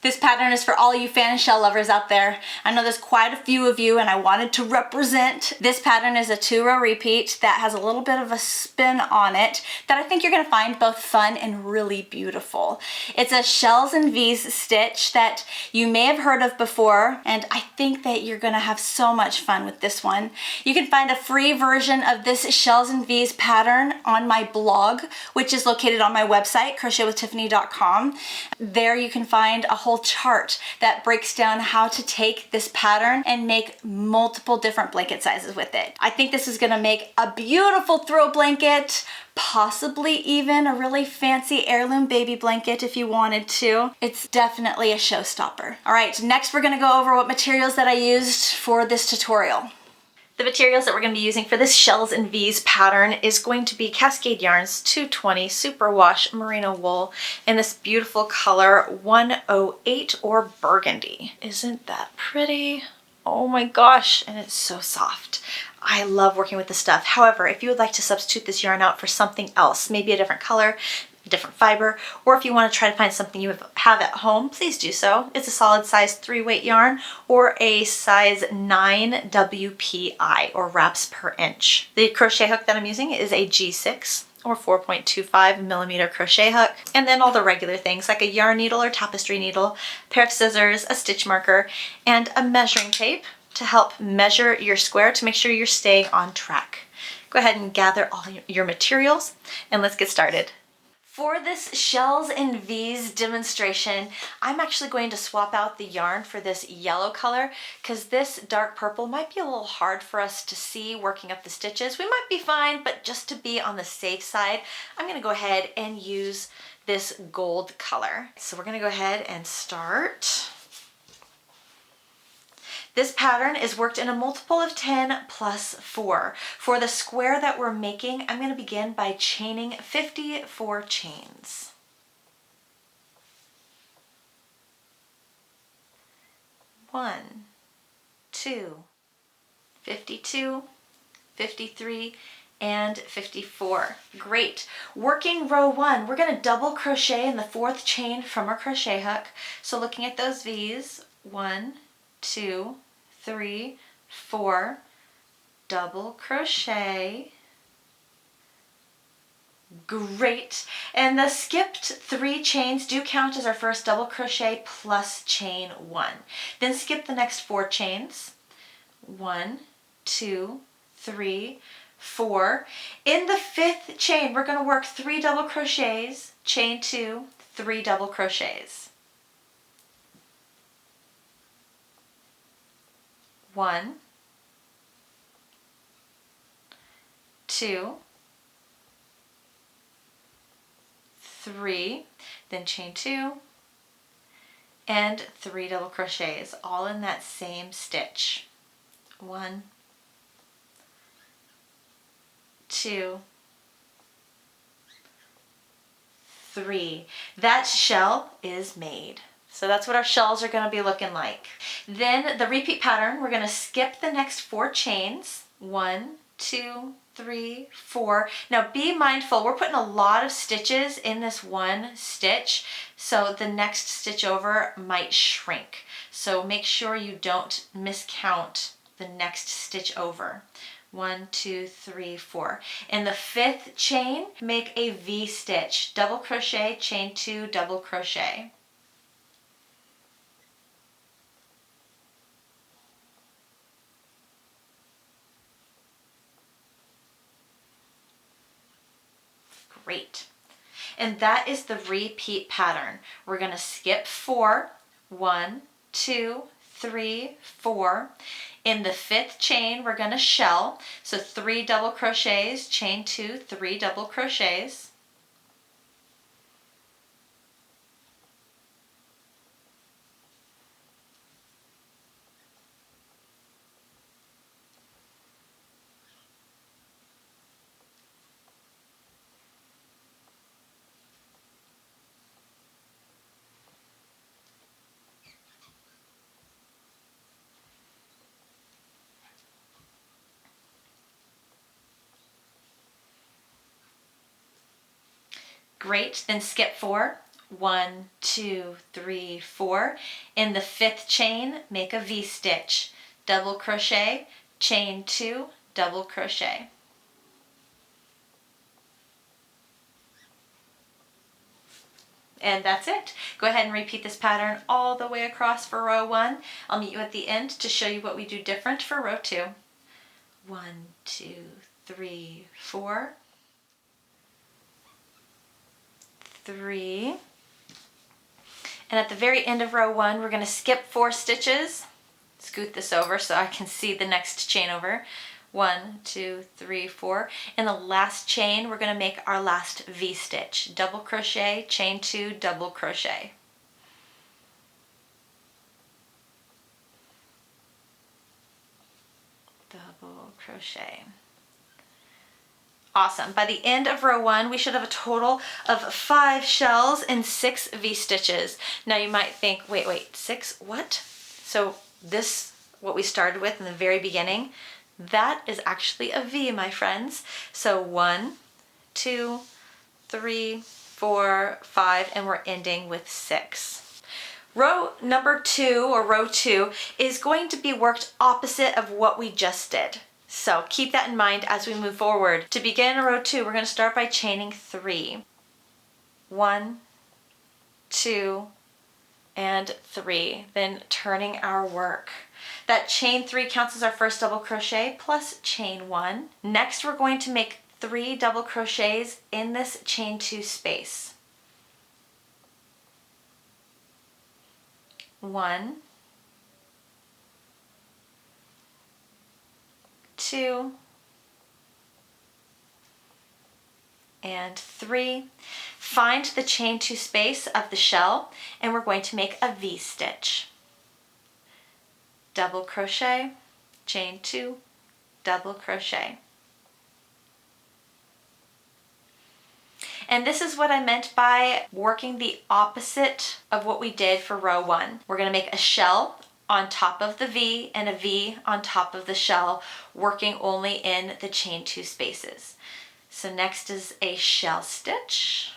This pattern is for all you fan and shell lovers out there. I know there's quite a few of you and I wanted to represent. This pattern is a 2-row repeat that has a little bit of a spin on it that I think you're gonna find both fun and really beautiful. It's a shells and V's stitch that you may have heard of before, and I think that you're gonna have so much fun with this one. You can find a free version of this shells and V's pattern on my blog, which is located on my website, crochetwithtiffany.com. There you can find a whole chart that breaks down how to take this pattern and make multiple different blanket sizes with it. I think this is gonna make a beautiful throw blanket, possibly even a really fancy heirloom baby blanket if you wanted to. It's definitely a showstopper. All right, next we're gonna go over what materials that I used for this tutorial. The materials that we're going to be using for this shells and V's pattern is going to be Cascade Yarns 220 Superwash Merino wool in this beautiful color 108 or Burgundy. Isn't that pretty? Oh my gosh, and it's so soft. I love working with this stuff. However, if you would like to substitute this yarn out for something else, maybe a different color, different fiber, or if you want to try to find something you have at home, please do so. It's a solid size 3-weight yarn or a size 9 WPI or wraps per inch. The crochet hook that I'm using is a G6 or 4.25 millimeter crochet hook, and then all the regular things like a yarn needle or tapestry needle, a pair of scissors, a stitch marker, and a measuring tape to help measure your square to make sure you're staying on track. Go ahead and gather all your materials and let's get started. For this shells and V's demonstration, I'm actually going to swap out the yarn for this yellow color because this dark purple might be a little hard for us to see working up the stitches. We might be fine, but just to be on the safe side, I'm going to go ahead and use this gold color. So we're going to go ahead and start. This pattern is worked in a multiple of 10 plus 4. For the square that we're making, I'm going to begin by chaining 54 chains. 1, 2, 52, 53, and 54. Great. Working row 1, we're going to double crochet in the 4th chain from our crochet hook. So looking at those V's, 1, 2, 3, 4, double crochet. Great. And the skipped 3 chains do count as our first double crochet plus chain 1. Then skip the next 4 chains. 1, 2, 3, 4. In the 5th chain, we're going to work 3 double crochets, chain 2, 3 double crochets. 1, 2, 3, then chain 2, and 3 double crochets, all in that same stitch. 1, 2, 3. That shell is made. So that's what our shells are going to be looking like. Then the repeat pattern, we're going to skip the next 4 chains. 1, 2, 3, 4. Now be mindful, we're putting a lot of stitches in this one stitch, so the next stitch over might shrink. So make sure you don't miscount the next stitch over. 1, 2, 3, 4. In the 5th chain, make a V stitch. Double crochet, chain 2, double crochet. Great. And that is the repeat pattern. We're going to skip 4. 1, 2, 3, 4. In the 5th chain, we're going to shell. So 3 double crochets, chain 2, 3 double crochets. Great, then skip 4. 1, 2, 3, 4. In the 5th chain, make a V-stitch, double crochet, chain 2, double crochet. And that's it. Go ahead and repeat this pattern all the way across for row 1. I'll meet you at the end to show you what we do different for row 2. 1, 2, 3, 4. 3. And at the very end of row 1, we're going to skip 4 stitches. Scoot this over so I can see the next chain over. 1, 2, 3, 4. In the last chain, we're going to make our last V-stitch. Double crochet, chain 2, double crochet. Double crochet. Awesome. By the end of row 1, we should have a total of 5 shells and 6 V-stitches. Now you might think, wait, 6 what? So this, what we started with in the very beginning, that is actually a V, my friends. So 1, 2, 3, 4, 5, and we're ending with 6. Row number 2, or row 2, is going to be worked opposite of what we just did. So keep that in mind as we move forward. To begin row 2, we're going to start by chaining 3. 1, 2, and 3. Then turning our work. That chain 3 counts as our first double crochet plus chain 1. Next, we're going to make 3 double crochets in this chain 2 space. 1, 2, and 3. Find the chain 2 space of the shell, and we're going to make a V-stitch. Double crochet, chain 2, double crochet. And this is what I meant by working the opposite of what we did for row 1. We're going to make a shell on top of the V and a V on top of the shell, working only in the chain 2 spaces. So next is a shell stitch.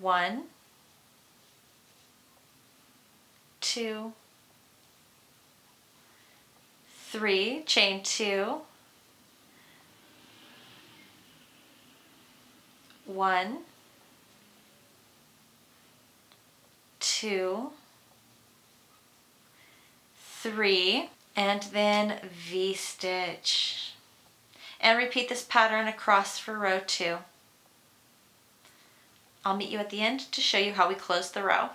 1, 2, 3, chain 2, 1, 2, 3, and then V-stitch. And repeat this pattern across for row 2. I'll meet you at the end to show you how we close the row.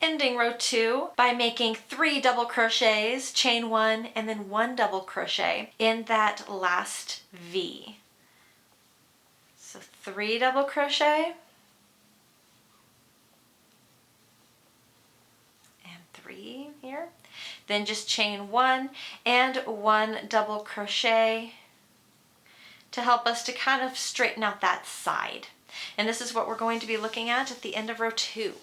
Ending row 2 by making 3 double crochets, chain 1, and then 1 double crochet in that last V. So 3 double crochet, and 3 here. Then just chain 1 and 1 double crochet to help us to kind of straighten out that side. And this is what we're going to be looking at the end of row 2.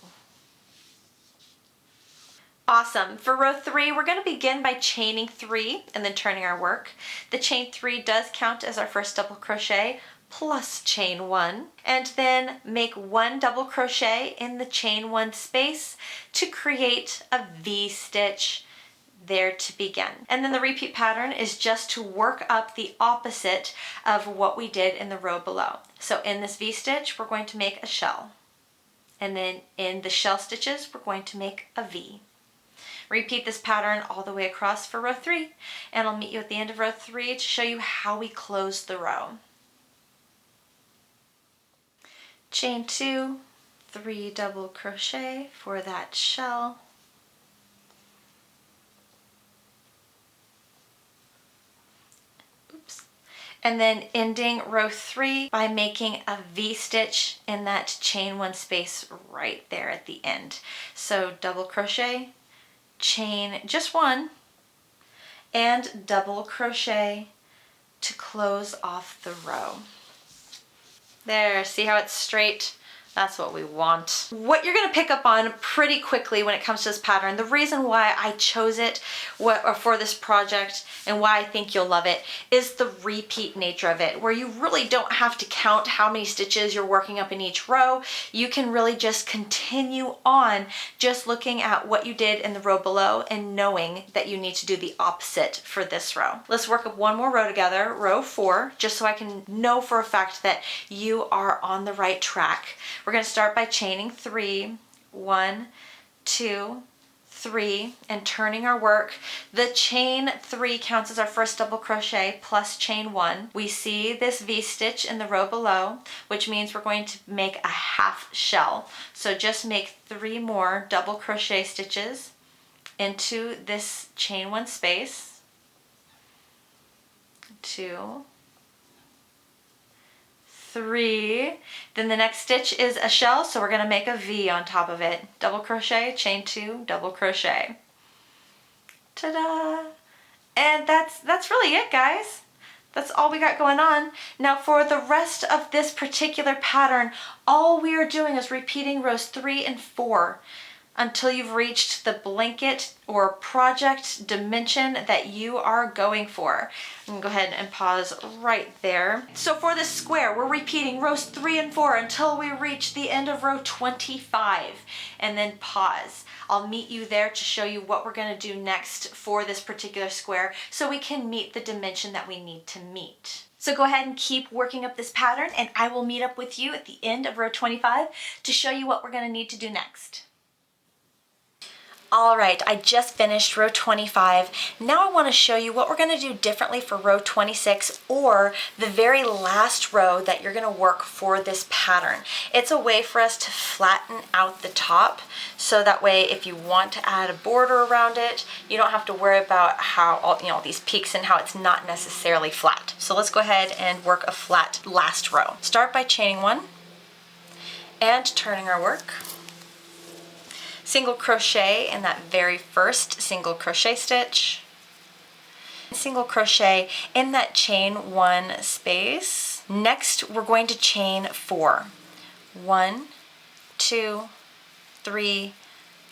Awesome. For row 3, we're going to begin by chaining 3 and then turning our work. The chain 3 does count as our first double crochet plus chain 1, and then make 1 double crochet in the chain 1 space to create a V-stitch there to begin. And then the repeat pattern is just to work up the opposite of what we did in the row below. So in this V-stitch, we're going to make a shell. And then in the shell stitches, we're going to make a V. Repeat this pattern all the way across for row 3, and I'll meet you at the end of row 3 to show you how we close the row. Chain 2, 3 double crochet for that shell. Oops. And then ending row 3 by making a V-stitch in that chain 1 space right there at the end. So double crochet, chain just 1, and double crochet to close off the row. There, see how it's straight That's what we want. What you're gonna pick up on pretty quickly when it comes to this pattern, the reason why I chose it for this project and why I think you'll love it is the repeat nature of it, where you really don't have to count how many stitches you're working up in each row. You can really just continue on just looking at what you did in the row below and knowing that you need to do the opposite for this row. Let's work up one more row together, row 4, just so I can know for a fact that you are on the right track. We're going to start by chaining 3, 1, 2, 3, and turning our work. The chain 3 counts as our first double crochet plus chain 1. We see this V-stitch in the row below, which means we're going to make a half shell. So just make 3 more double crochet stitches into this chain 1 space. 2, 3, then the next stitch is a shell, so we're going to make a V on top of it. Double crochet, chain 2, double crochet. Ta-da! And that's really it, guys. That's all we got going on. Now for the rest of this particular pattern, all we are doing is repeating rows 3 and 4 until you've reached the blanket or project dimension that you are going for. I'm gonna go ahead and pause right there. So for this square, we're repeating rows 3 and 4 until we reach the end of row 25, and then pause. I'll meet you there to show you what we're gonna do next for this particular square so we can meet the dimension that we need to meet. So go ahead and keep working up this pattern, and I will meet up with you at the end of row 25 to show you what we're gonna need to do next. All right, I just finished row 25. Now I want to show you what we're going to do differently for row 26, or the very last row that you're going to work for this pattern. It's a way for us to flatten out the top, so that way if you want to add a border around it, you don't have to worry about how all these peaks and how it's not necessarily flat. So let's go ahead and work a flat last row. Start by chaining 1 and turning our work. Single crochet in that very first single crochet stitch, single crochet in that chain 1 space. Next we're going to chain 4. 1, 2, 3,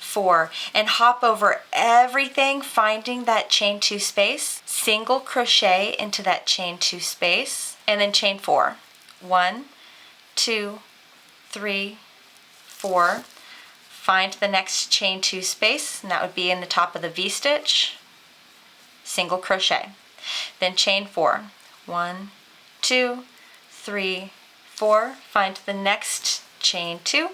4, and hop over everything, finding that chain 2 space, single crochet into that chain 2 space, and then chain 4. 1, 2, 3, 4. Find the next chain 2 space, and that would be in the top of the V-stitch, single crochet. Then chain 4. 1, 2, 3, 4. Find the next chain 2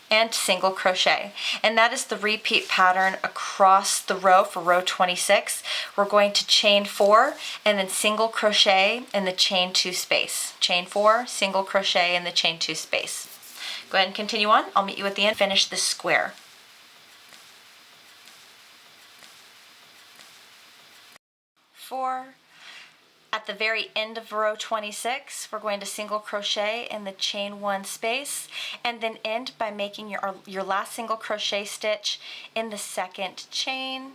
and single crochet. And that is the repeat pattern across the row for row 26. We're going to chain 4 and then single crochet in the chain 2 space. Chain 4, single crochet in the chain 2 space. Go ahead and continue on. I'll meet you at the end. Finish this square. 4. At the very end of row 26, we're going to single crochet in the chain 1 space, and then end by making your last single crochet stitch in the second chain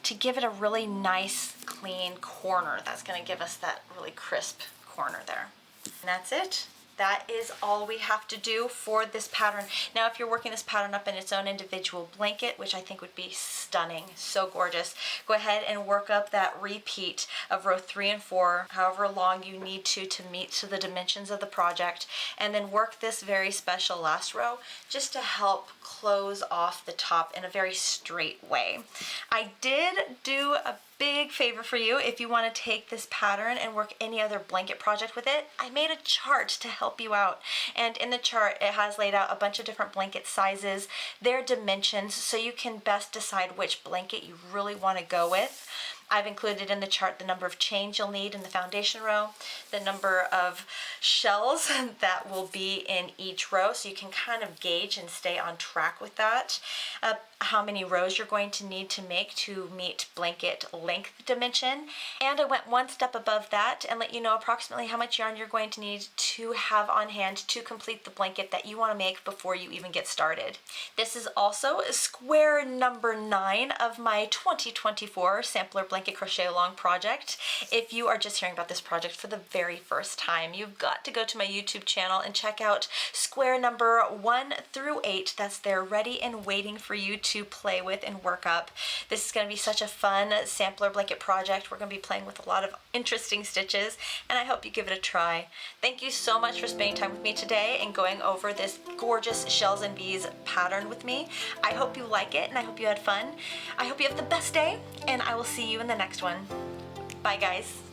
to give it a really nice, clean corner. That's going to give us that really crisp corner there. And that's it. That is all we have to do for this pattern. Now, if you're working this pattern up in its own individual blanket, which I think would be stunning, so gorgeous, go ahead and work up that repeat of row 3 and 4, however long you need to meet to the dimensions of the project, and then work this very special last row just to help close off the top in a very straight way. I did do a big favor for you. If you want to take this pattern and work any other blanket project with it, I made a chart to help you out, and in the chart it has laid out a bunch of different blanket sizes, their dimensions, so you can best decide which blanket you really want to go with. I've included in the chart the number of chains you'll need in the foundation row, the number of shells that will be in each row, so you can kind of gauge and stay on track with that. How many rows you're going to need to make to meet blanket length dimension. And I went one step above that and let you know approximately how much yarn you're going to need to have on hand to complete the blanket that you want to make before you even get started. This is also square number 9 of my 2024 Sampler Blanket Blanket Crochet Along project. If you are just hearing about this project for the very first time, you've got to go to my YouTube channel and check out square number 1 through 8. That's there ready and waiting for you to play with and work up. This is going to be such a fun sampler blanket project. We're going to be playing with a lot of interesting stitches, and I hope you give it a try. Thank you so much for spending time with me today and going over this gorgeous Shells and Bees pattern with me. I hope you like it, and I hope you had fun. I hope you have the best day, and I will see you in the next one. Bye, guys.